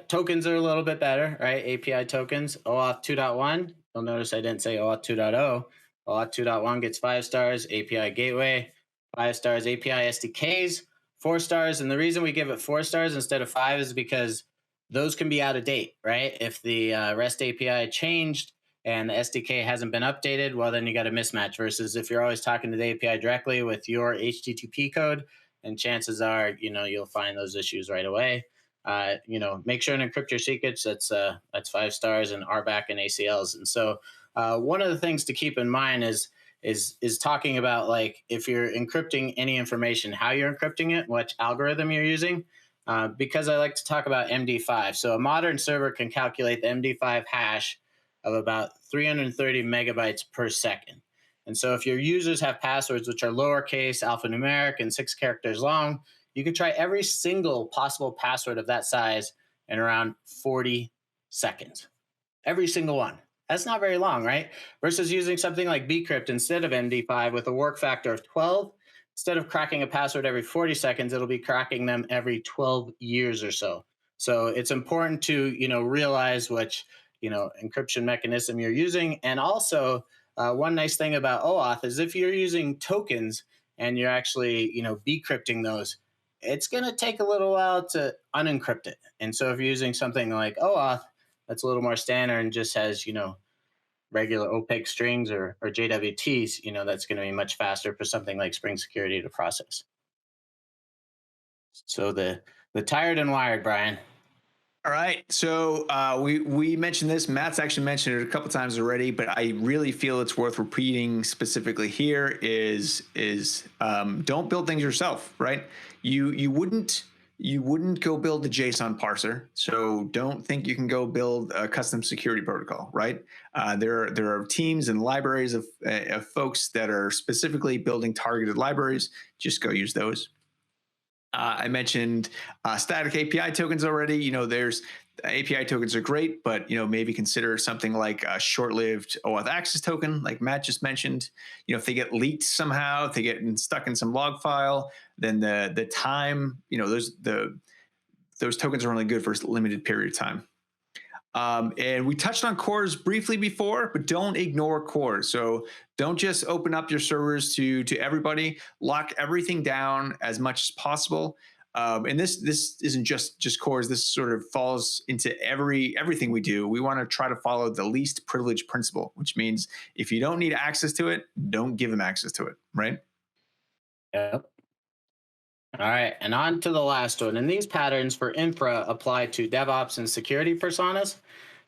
S2: Tokens are a little bit better, right? API tokens, OAuth 2.1. You'll notice I didn't say OAuth 2.0. OAuth 2.1 gets 5 stars. API Gateway, 5 stars. API SDKs, 4 stars. And the reason we give it 4 stars instead of 5 is because those can be out of date, right? If the REST API changed and the SDK hasn't been updated, well, then you got a mismatch versus if you're always talking to the API directly with your HTTP code, and chances are, you'll find those issues right away. Make sure and encrypt your secrets. That's 5 stars, and RBAC and ACLs. And so one of the things to keep in mind is talking about, like, if you're encrypting any information, how you're encrypting it, what algorithm you're using, because I like to talk about MD5. So a modern server can calculate the MD5 hash of about 330 megabytes per second. And so if your users have passwords which are lowercase, alphanumeric, and 6 characters long, you can try every single possible password of that size in around 40 seconds. Every single one. That's not very long, right? Versus using something like bcrypt instead of MD5 with a work factor of 12. Instead of cracking a password every 40 seconds, it'll be cracking them every 12 years or so. So it's important to realize which encryption mechanism you're using. And also, one nice thing about OAuth is if you're using tokens and you're actually bcrypting those, it's going to take a little while to unencrypt it. And so if you're using something like OAuth that's a little more standard and just has regular opaque strings or JWTs, that's going to be much faster for something like Spring Security to process. So the tired and wired, Brian.
S3: All right, so we mentioned this. Matt's actually mentioned it a couple times already, but I really feel it's worth repeating specifically here is don't build things yourself, right? You wouldn't go build the JSON parser, so don't think you can go build a custom security protocol, right? There are teams and libraries of folks that are specifically building targeted libraries. Just go use those. I mentioned static API tokens already. There's API tokens are great, but maybe consider something like a short-lived OAuth access token, like Matt just mentioned. If they get leaked somehow, if they get stuck in some log file, then the time, those tokens are only good for a limited period of time. And we touched on cores briefly before, but don't ignore cores. So don't just open up your servers to everybody. Lock everything down as much as possible. And this isn't just cores. This sort of falls into everything we do. We want to try to follow the least privilege principle, which means if you don't need access to it, don't give them access to it, right?
S2: Yep. All right, and on to the last one. And these patterns for infra apply to DevOps and security personas.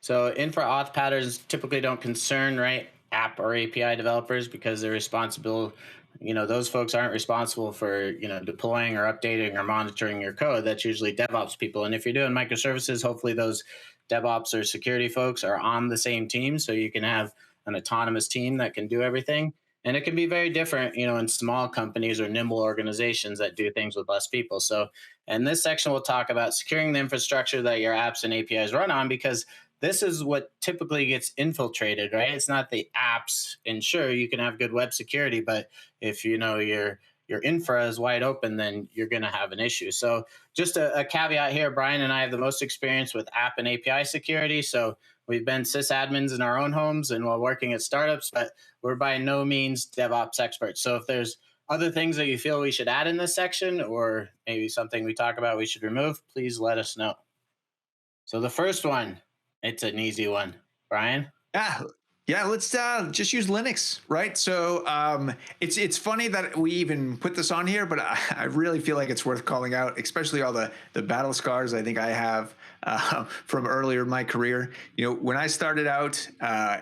S2: So infra auth patterns typically don't concern, right, app or API developers because they're responsible, those folks aren't responsible for, deploying or updating or monitoring your code. That's usually DevOps people. And if you're doing microservices, hopefully those DevOps or security folks are on the same team so you can have an autonomous team that can do everything. And it can be very different, in small companies or nimble organizations that do things with less people. So in this section, we'll talk about securing the infrastructure that your apps and APIs run on, because this is what typically gets infiltrated, right? It's not the apps. And sure, you can have good web security, but if your infra is wide open, then you're going to have an issue. So just a caveat here, Brian and I have the most experience with app and API security. So we've been sysadmins in our own homes and while working at startups, but we're by no means DevOps experts. So if there's other things that you feel we should add in this section, or maybe something we talk about we should remove, please let us know. So the first one, it's an easy one. Brian?
S3: Yeah, let's just use Linux, right? So it's funny that we even put this on here, but I really feel like it's worth calling out, especially all the battle scars I think I have from earlier in my career. When I started out,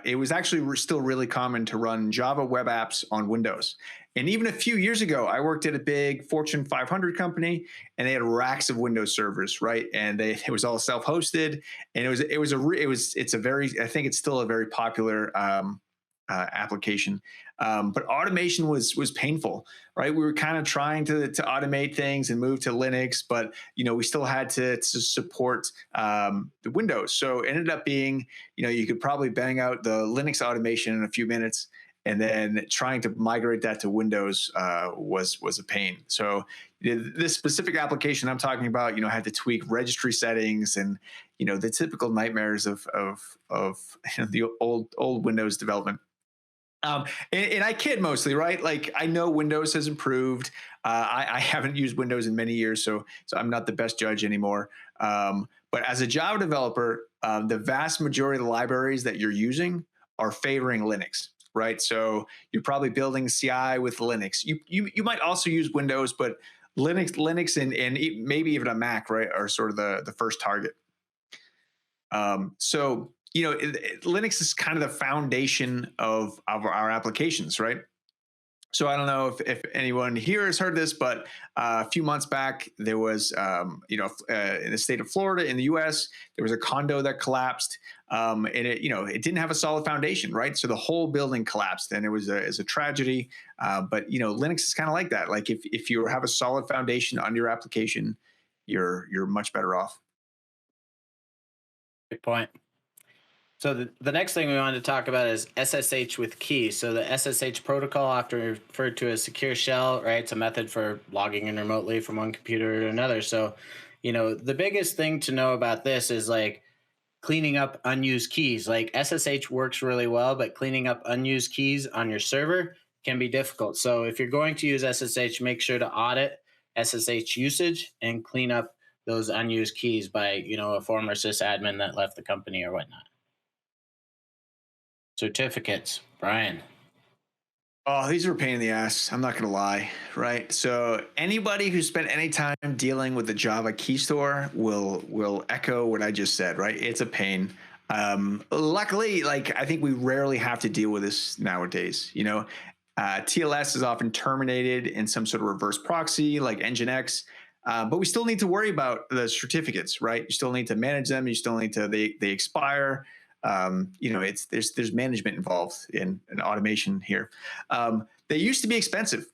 S3: it was actually still really common to run Java web apps on Windows. And even a few years ago, I worked at a big Fortune 500 company, and they had racks of Windows servers, right? And it was all self-hosted, and I think it's still a very popular application. But automation was painful, right? We were kind of trying to automate things and move to Linux, but we still had to support the Windows. So it ended up being, you could probably bang out the Linux automation in a few minutes. And then trying to migrate that to Windows was a pain. So this specific application I'm talking about, had to tweak registry settings and the typical nightmares of the old Windows development. And I kid mostly, right? Like I know Windows has improved. I haven't used Windows in many years, so I'm not the best judge anymore. But as a Java developer, the vast majority of the libraries that you're using are favoring Linux. Right, so you're probably building CI with Linux. You might also use Windows, but Linux and maybe even a Mac, right, are sort of the first target. So Linux is kind of the foundation of our applications, right? So I don't know if anyone here has heard this, but a few months back, there was, in the state of Florida in the U.S., there was a condo that collapsed, and it didn't have a solid foundation, right? So the whole building collapsed, and it was a tragedy. But Linux is kind of like that. Like if you have a solid foundation on your application, you're much better off.
S2: Good point. So the next thing we wanted to talk about is SSH with keys. So the SSH protocol, often referred to as secure shell, right? It's a method for logging in remotely from one computer to another. So, the biggest thing to know about this is like cleaning up unused keys. Like SSH works really well, but cleaning up unused keys on your server can be difficult. So if you're going to use SSH, make sure to audit SSH usage and clean up those unused keys by, a former sysadmin that left the company or whatnot. Certificates, Brian.
S3: Oh, these are a pain in the ass. I'm not going to lie, right? So anybody who spent any time dealing with the Java key store will echo what I just said, right? It's a pain. Luckily, I think we rarely have to deal with this nowadays. TLS is often terminated in some sort of reverse proxy like Nginx, but we still need to worry about the certificates, right? You still need to manage them. You still need to they expire. There's management involved in automation here. They used to be expensive,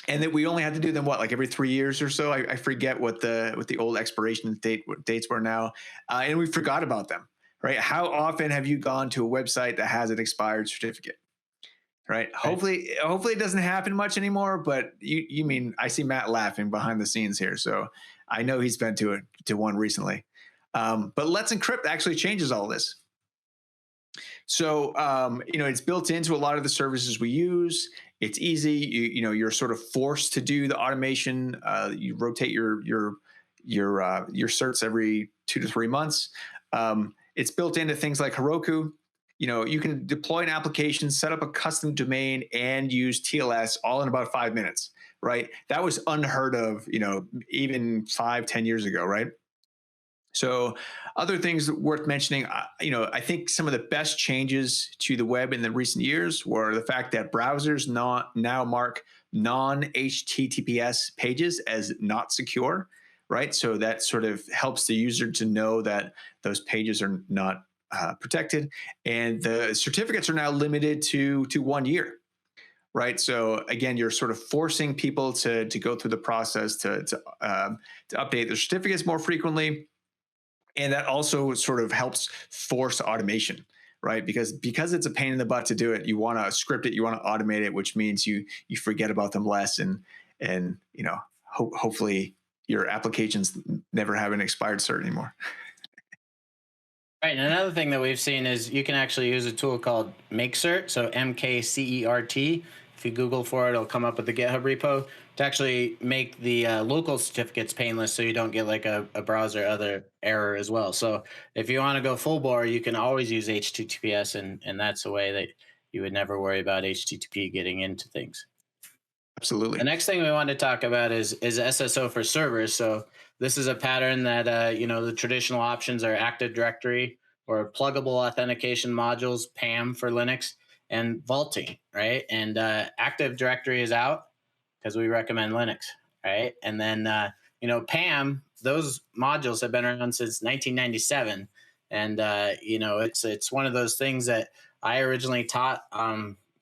S3: and that we only had to do them every 3 years or so. I forget what the old expiration dates were now, and we forgot about them. Right? How often have you gone to a website that has an expired certificate? Right? Hopefully it doesn't happen much anymore. But you mean I see Matt laughing behind the scenes here, so I know he's been to one recently. But Let's Encrypt actually changes all this. So, it's built into a lot of the services we use. It's easy. You're sort of forced to do the automation. You rotate your certs every 2 to 3 months. It's built into things like Heroku. You can deploy an application, set up a custom domain, and use TLS all in about 5 minutes, right? That was unheard of, even 5-10 years ago, right? So other things worth mentioning, I think some of the best changes to the web in the recent years were the fact that browsers now mark non-HTTPS pages as not secure, right? So that sort of helps the user to know that those pages are not protected. And the certificates are now limited to 1 year, right? So again, you're sort of forcing people to go through the process to update their certificates more frequently. And that also sort of helps force automation, right? Because it's a pain in the butt to do it. You want to script it, you want to automate it, which means you forget about them less, and hopefully your applications never have an expired cert anymore.
S2: Right, and another thing that we've seen is you can actually use a tool called MakeCert, so MKCERT. If you Google for it, it'll come up with the GitHub repo to actually make the local certificates painless, so you don't get like a browser other error as well. So if you want to go full bore, you can always use HTTPS, and that's a way that you would never worry about HTTP getting into things.
S3: Absolutely.
S2: The next thing we want to talk about is SSO for servers. So this is a pattern that the traditional options are Active Directory or pluggable authentication modules, PAM for Linux, and vaulting, right? And Active Directory is out because we recommend Linux, right? And then PAM, those modules have been around since 1997, and it's one of those things that I originally taught.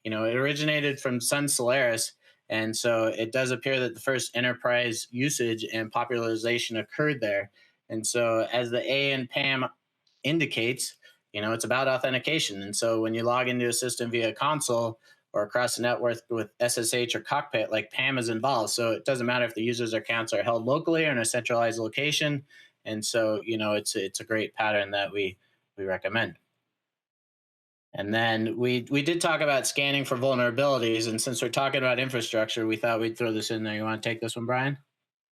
S2: It originated from Sun Solaris. And so it does appear that the first enterprise usage and popularization occurred there. And so as the A in PAM indicates, it's about authentication. And so when you log into a system via console or across the network with SSH or Cockpit, like PAM is involved. So it doesn't matter if the user's accounts are held locally or in a centralized location. And so, it's a great pattern that we recommend. And then we did talk about scanning for vulnerabilities. And since we're talking about infrastructure, we thought we'd throw this in there. You want to take this one, Brian?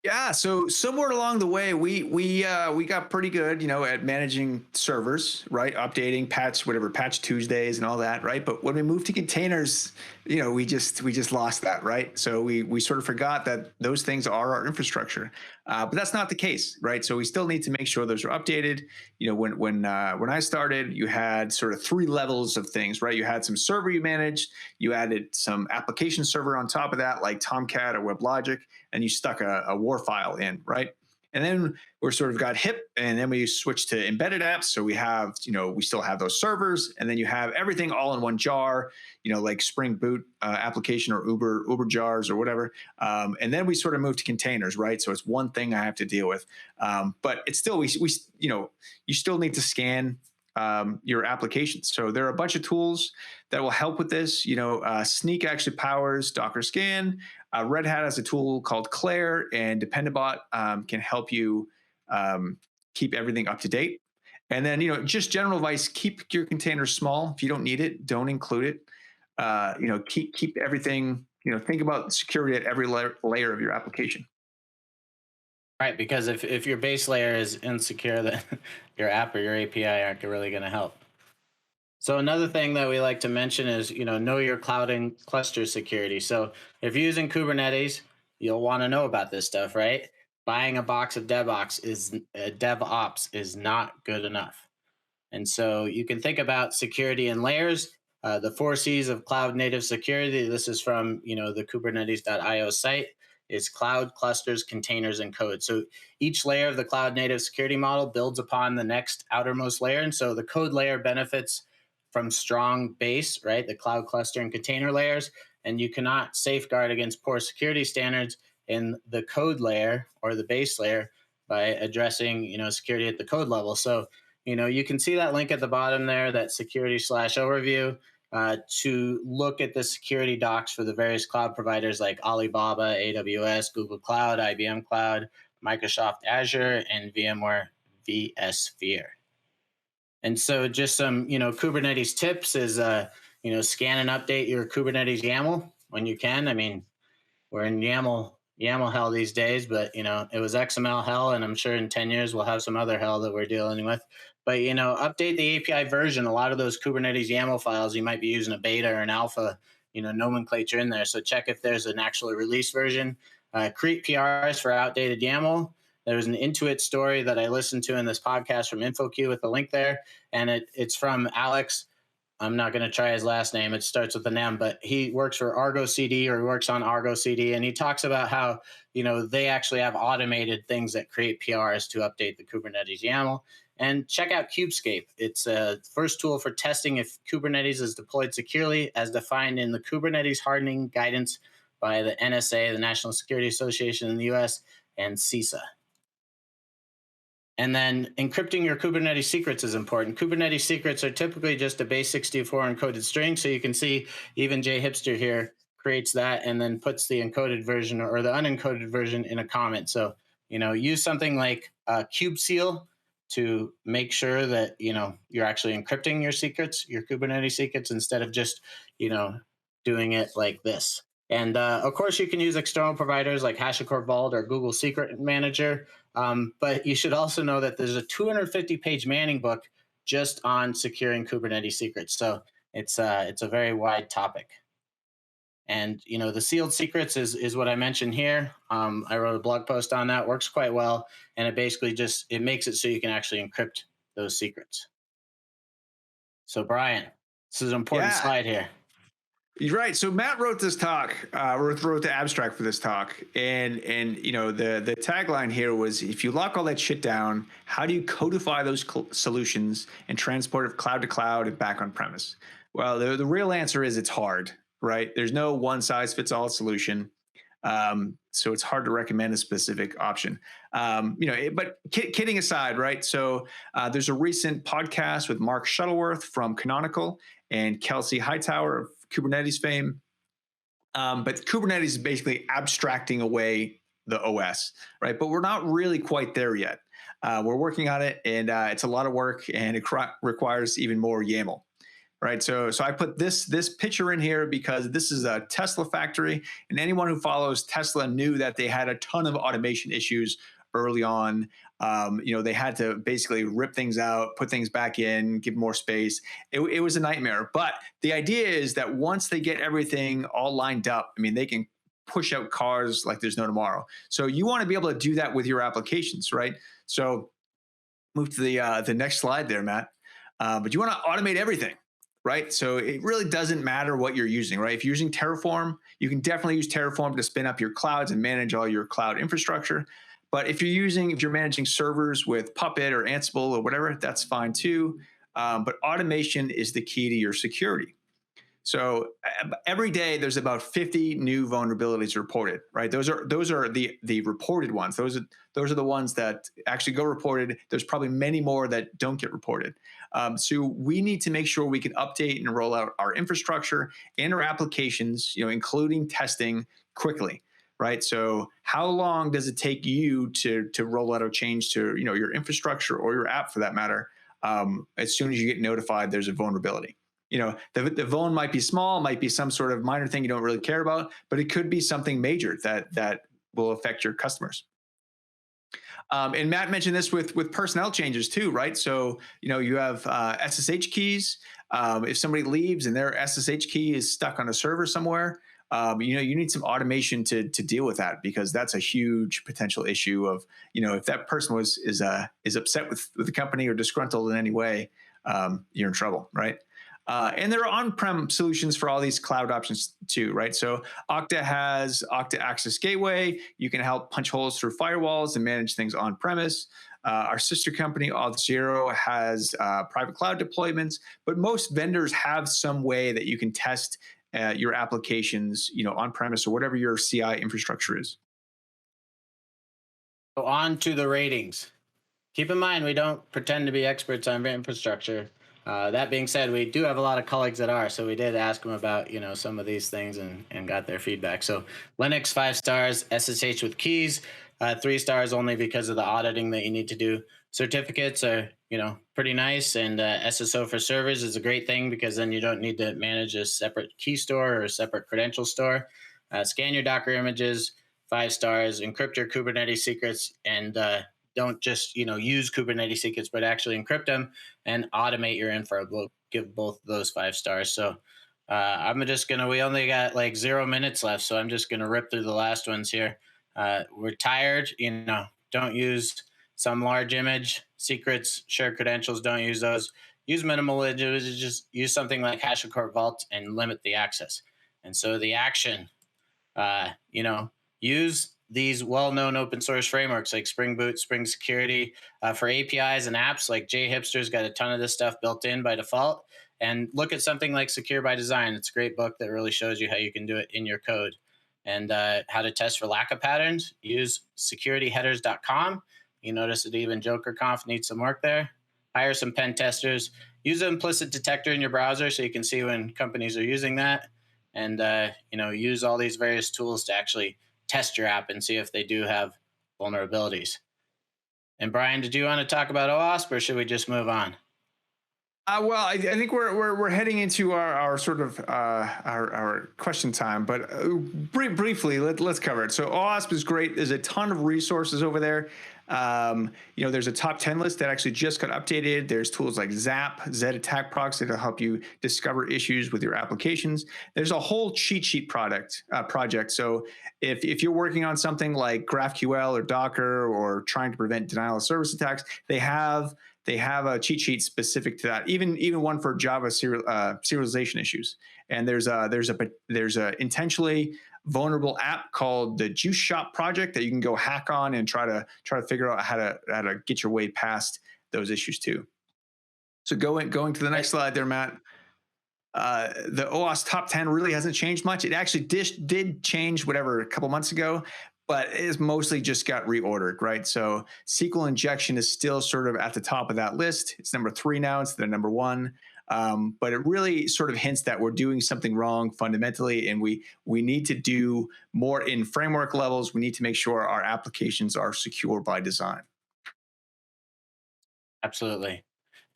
S3: Yeah, so somewhere along the way, we got pretty good, at managing servers, right? Updating patch Tuesdays and all that, right? But when we moved to containers, we just lost that, right? So we sort of forgot that those things are our infrastructure, but that's not the case, right? So we still need to make sure those are updated. When I started, you had sort of 3 levels of things, right? You had some server you managed, you added some application server on top of that, like Tomcat or WebLogic, and you stuck a WAR file in, right? And then we sort of got hip, and then we switched to embedded apps. So we have, we still have those servers, and then you have everything all in one jar, like Spring Boot application or Uber jars or whatever. And then we sort of moved to containers, right? So it's one thing I have to deal with, but it's still you still need to scan your applications. So there are a bunch of tools that will help with this. Sneak actually powers Docker Scan. Red Hat has a tool called Claire, and Dependabot can help you keep everything up to date. And then, just general advice: keep your containers small. If you don't need it, don't include it. Keep everything. Think about security at every layer of your application.
S2: Right, because if your base layer is insecure, then your app or your API aren't really going to help. So another thing that we like to mention is, know your cloud and cluster security. So if you're using Kubernetes, you'll want to know about this stuff, right? Buying a box of DevOps is not good enough. And so you can think about security in layers. The 4 C's of cloud native security. This is from, the Kubernetes.io site. Is cloud, clusters, containers, and code. So each layer of the cloud native security model builds upon the next outermost layer. And so the code layer benefits from strong base, right? The cloud, cluster, and container layers. And you cannot safeguard against poor security standards in the code layer or the base layer by addressing, security at the code level. So, you can see that link at the bottom there, that security/overview. To look at the security docs for the various cloud providers like Alibaba, AWS, Google Cloud, IBM Cloud, Microsoft Azure, and VMware vSphere. And so just some, Kubernetes tips is, scan and update your Kubernetes YAML when you can. I mean, we're in YAML hell these days, but it was XML hell, and I'm sure in 10 years we'll have some other hell that we're dealing with. But update the API version. A lot of those Kubernetes YAML files, you might be using a beta or an alpha, nomenclature in there. So check if there's an actual release version. Create PRs for outdated YAML. There was an Intuit story that I listened to in this podcast from InfoQ with a link there, and it's from Alex. I'm not going to try his last name. It starts with an M, but he works for Argo CD, or he works on Argo CD, and he talks about how, they actually have automated things that create PRs to update the Kubernetes YAML. And check out Kubescape. It's a first tool for testing if Kubernetes is deployed securely, as defined in the Kubernetes hardening guidance by the NSA, the National Security Association in the US, and CISA. And then encrypting your Kubernetes secrets is important. Kubernetes secrets are typically just a base 64 encoded string. So you can see even Jay Hipster here creates that and then puts the encoded version or the unencoded version in a comment. So, use something like KubeSeal to make sure that, you're actually encrypting your secrets, your Kubernetes secrets, instead of just, doing it like this. And of course, you can use external providers like HashiCorp Vault or Google Secret Manager. But you should also know that there's a 250-page Manning book just on securing Kubernetes secrets. So it's a very wide topic. And the sealed secrets is what I mentioned here. I wrote a blog post on that. Works quite well, and it basically it makes it so you can actually encrypt those secrets. So Brian, this is an important slide here.
S3: You're right. So Matt wrote this talk, wrote the abstract for this talk, and the tagline here was, if you lock all that shit down, how do you codify those solutions and transport it cloud to cloud and back on premise? Well, the real answer is it's hard, right? There's no one size fits all solution. So it's hard to recommend a specific option. But kidding aside, right? So there's a recent podcast with Mark Shuttleworth from Canonical and Kelsey Hightower of Kubernetes fame. But Kubernetes is basically abstracting away the OS, right? But we're not really quite there yet. We're working on it, and it's a lot of work, and it requires even more YAML, right? So I put this picture in here because this is a Tesla factory, and anyone who follows Tesla knew that they had a ton of automation issues early on. They had to basically rip things out, put things back in, give more space. It was a nightmare. But the idea is that once they get everything all lined up, they can push out cars like there's no tomorrow. So you want to be able to do that with your applications, right? So move to the next slide there, Matt. But you want to automate everything, right? So it really doesn't matter what you're using, right? If you're using Terraform, you can definitely use Terraform to spin up your clouds and manage all your cloud infrastructure. But if you're managing servers with Puppet or Ansible or whatever, that's fine too. But automation is the key to your security. So every day there's about 50 new vulnerabilities reported, right? Those are the reported ones. Those are the ones that actually go reported. There's probably many more that don't get reported. So we need to make sure we can update and roll out our infrastructure and our applications, including testing quickly. Right. So how long does it take you to roll out a change to your infrastructure or your app for that matter? As soon as you get notified there's a vulnerability. The vuln might be small, might be some sort of minor thing you don't really care about, but it could be something major that will affect your customers. And Matt mentioned this with personnel changes too, right? So you have SSH keys. If somebody leaves and their SSH key is stuck on a server somewhere, you need some automation to deal with that, because that's a huge potential issue of, if that person is upset with the company or disgruntled in any way, you're in trouble, right? And there are on-prem solutions for all these cloud options too, right? So Okta has Okta Access Gateway. You can help punch holes through firewalls and manage things on-premise. Our sister company, Auth0, has private cloud deployments, but most vendors have some way that you can test your applications, on-premise or whatever your CI infrastructure is.
S2: So on to the ratings. Keep in mind, we don't pretend to be experts on infrastructure. That being said, we do have a lot of colleagues that are, so we did ask them about, some of these things and got their feedback. So Linux 5 stars, SSH with keys, 3 stars only because of the auditing that you need to do. certificates are, pretty nice, and SSO for servers is a great thing because then you don't need to manage a separate key store or a separate credential store. Scan your Docker images, 5 stars, encrypt your Kubernetes secrets, and don't just use Kubernetes secrets, but actually encrypt them and automate your infra. We'll give both of those 5 stars. So I'm just gonna. We only got like 0 minutes left, so I'm just gonna rip through the last ones here. We're tired. Don't use some large image secrets. Shared credentials. Don't use those. Use minimal images. Just use something like HashiCorp Vault and limit the access. And so the action, use these well-known open source frameworks like Spring Boot, Spring Security for APIs and apps. Like JHipster's got a ton of this stuff built in by default. And look at something like Secure by Design. It's a great book that really shows you how you can do it in your code. And how to test for lack of patterns, use securityheaders.com. You notice that even JokerConf needs some work there. Hire some pen testers. Use an implicit detector in your browser so you can see when companies are using that. And use all these various tools to actually test your app and see if they do have vulnerabilities. And Brian, did you want to talk about OWASP, or should we just move on?
S3: Well, I think we're heading into our sort of our question time, but briefly let's cover it. So OWASP is great. There's a ton of resources over there. There's a top 10 list that actually just got updated. There's tools like Zap, Z Attack Proxy to help you discover issues with your applications. There's a whole cheat sheet project. So if you're working on something like GraphQL or Docker or trying to prevent denial of service attacks, they have a cheat sheet specific to that. Even one for Java serialization issues. And there's a intentionally vulnerable app called the Juice Shop project that you can go hack on and try to figure out how to get your way past those issues too. So going to the next slide there, Matt. The OWASP top 10 really hasn't changed much. It actually did change a couple months ago, but it is mostly just got reordered, right? So SQL injection is still sort of at the top of that list. It's number 3 now instead of number 1. But it really sort of hints that we're doing something wrong fundamentally, and we need to do more in framework levels. We need to make sure our applications are secure by design.
S2: Absolutely.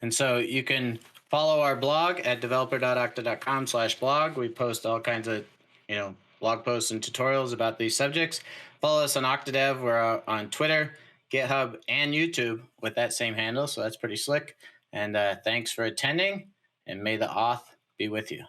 S2: And so you can follow our blog at developer.okta.com/blog. We post all kinds of, blog posts and tutorials about these subjects. Follow us on Octadev. We're on Twitter, GitHub, and YouTube with that same handle. So that's pretty slick. And thanks for attending, and may the auth be with you.